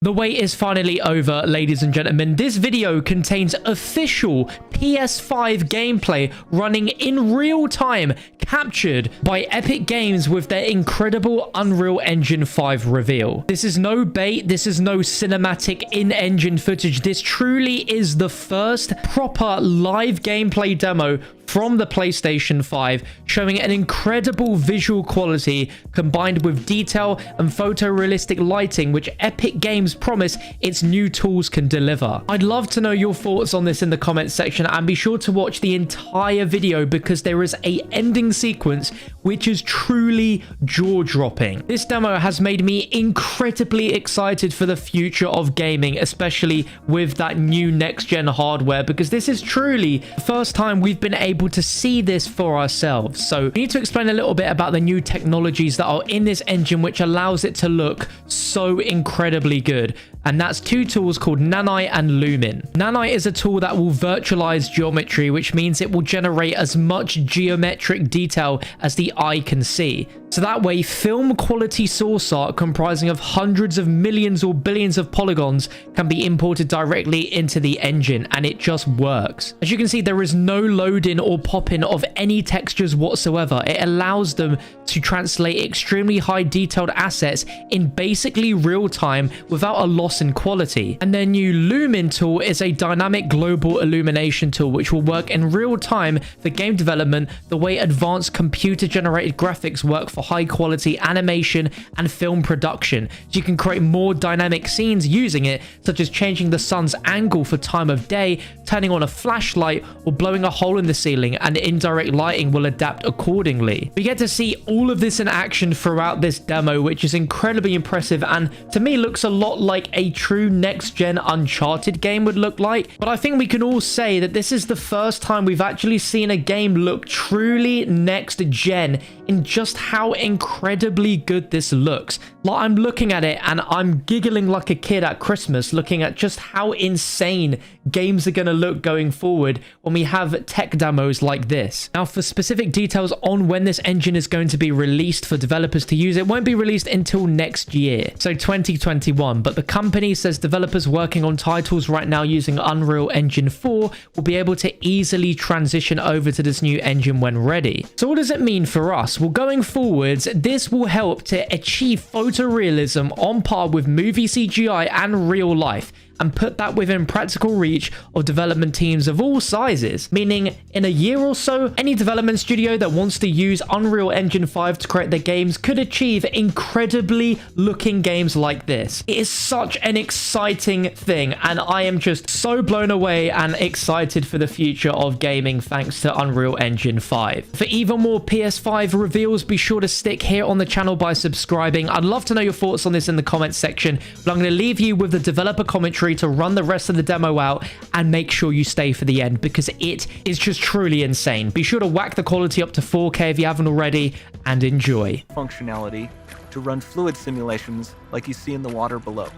The wait is finally over, ladies and gentlemen. This video contains official PS5 gameplay running in real time, captured by Epic Games with their incredible Unreal Engine 5 reveal. This is no bait, this is no cinematic in-engine footage. This truly is the first proper live gameplay demo from the PlayStation 5, showing an incredible visual quality combined with detail and photorealistic lighting, which Epic Games promise its new tools can deliver. I'd love to know your thoughts on this in the comments section, and be sure to watch the entire video because there is a ending sequence which is truly jaw-dropping. This demo has made me incredibly excited for the future of gaming, especially with that new next-gen hardware, because this is truly the first time we've been able to see this for ourselves. So we need to explain a little bit about the new technologies that are in this engine which allows it to look so incredibly good, and that's two tools called Nanite and Lumen. Nanite is a tool that will virtualize geometry, which means it will generate as much geometric detail as the eye can see. So that way, film quality source art comprising of hundreds of millions or billions of polygons can be imported directly into the engine, and it just works. As you can see, there is no load-in or pop-in of any textures whatsoever. It allows them to translate extremely high detailed assets in basically real time without a loss in quality. And their new Lumen tool is a dynamic global illumination tool which will work in real time for game development the way advanced computer generated graphics work for high quality animation and film production. So you can create more dynamic scenes using it, such as changing the sun's angle for time of day, turning on a flashlight, or blowing a hole in the ceiling, and indirect lighting will adapt accordingly. We get to see all of this in action throughout this demo, which is incredibly impressive and to me looks a lot like a true next-gen Uncharted game would look like. But I think we can all say that this is the first time we've actually seen a game look truly next-gen in just how incredibly good this looks. Like, I'm looking at it and I'm giggling like a kid at Christmas, looking at just how insane games are going to look going forward when we have tech demos like this. Now, for specific details on when this engine is going to be released for developers to use, it won't be released until next year, so 2021. But the company says developers working on titles right now using Unreal Engine 4 will be able to easily transition over to this new engine when ready. So what does it mean for us? Well, going forwards, this will help to achieve photorealism on par with movie CGI and real life, and put that within practical reach of development teams of all sizes. Meaning, in a year or so, any development studio that wants to use Unreal Engine 5 to create their games could achieve incredibly looking games like this. It is such an exciting thing, and I am just so blown away and excited for the future of gaming thanks to Unreal Engine 5. For even more PS5 reveals, be sure to stick here on the channel by subscribing. I'd love to know your thoughts on this in the comments section, but I'm going to leave you with the developer commentary to run the rest of the demo out, and make sure you stay for the end because it is just truly insane. Be sure to whack the quality up to 4K if you haven't already, and enjoy. Functionality to run fluid simulations like you see in the water below.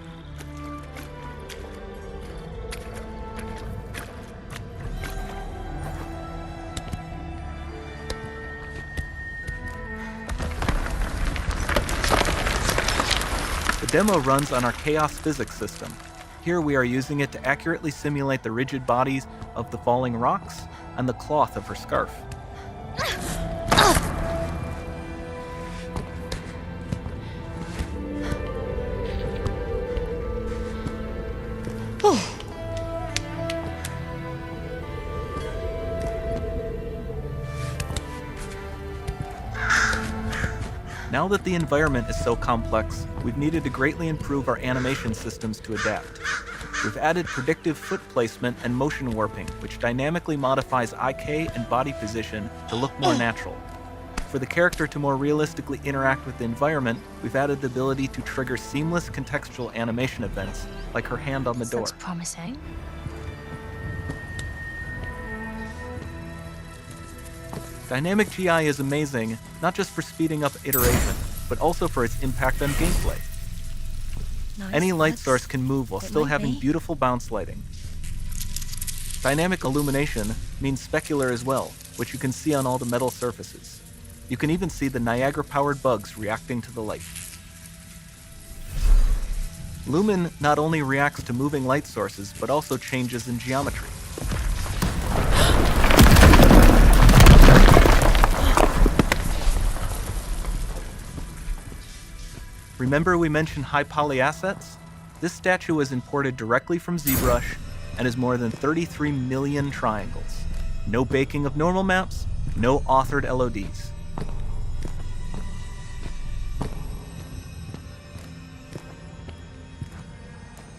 The demo runs on our chaos physics system. Here we are using it to accurately simulate the rigid bodies of the falling rocks and the cloth of her scarf. Now that the environment is so complex, we've needed to greatly improve our animation systems to adapt. We've added predictive foot placement and motion warping, which dynamically modifies IK and body position to look more natural. For the character to more realistically interact with the environment, we've added the ability to trigger seamless contextual animation events, like her hand on the door. That's promising. Dynamic GI is amazing, not just for speeding up iteration, but also for its impact on gameplay. Nice. Any light source can move while still having be. beautiful bounce lighting. Dynamic illumination means specular as well, which you can see on all the metal surfaces. You can even see the Niagara-powered bugs reacting to the light. Lumen not only reacts to moving light sources, but also changes in geometry. Remember we mentioned high poly assets? This statue was imported directly from ZBrush and is more than 33 million triangles. No baking of normal maps, no authored LODs.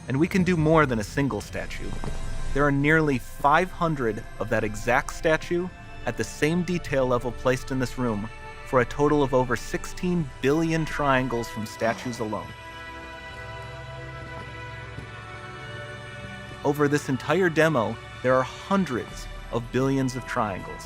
And we can do more than a single statue. There are nearly 500 of that exact statue at the same detail level placed in this room, for a total of over 16 billion triangles from statues alone. Over this entire demo, there are hundreds of billions of triangles.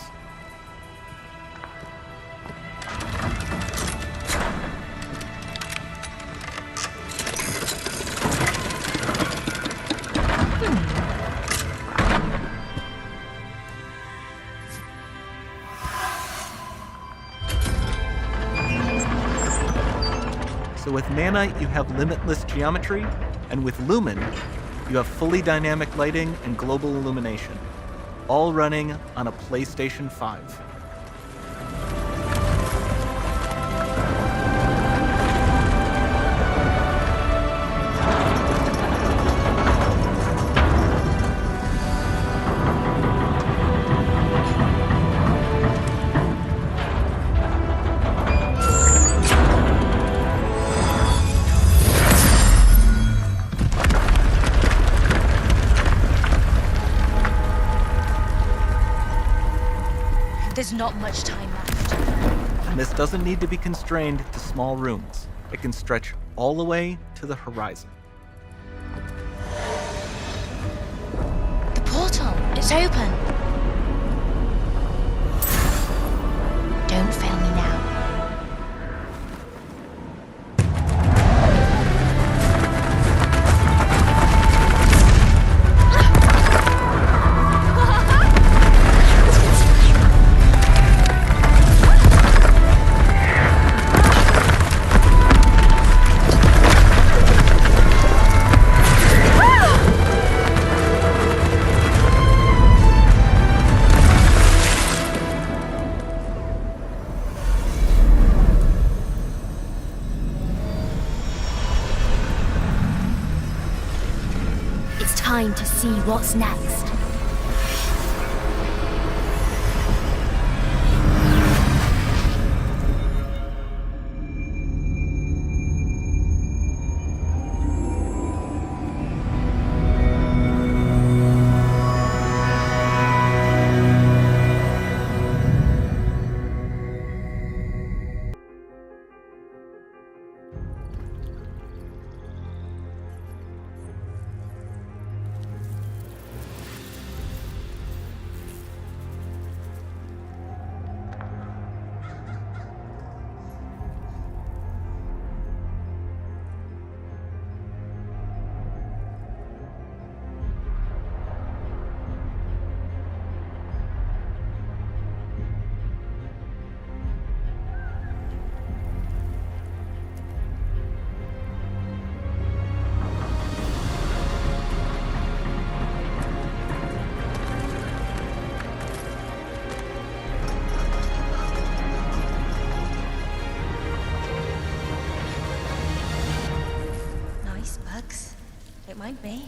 So with Nanite, you have limitless geometry, and with Lumen, you have fully dynamic lighting and global illumination, all running on a PlayStation 5. There's not much time left. And this doesn't need to be constrained to small rooms. It can stretch all the way to the horizon. The portal, it's open. Don't fail me now. Time to see what's next. It might be.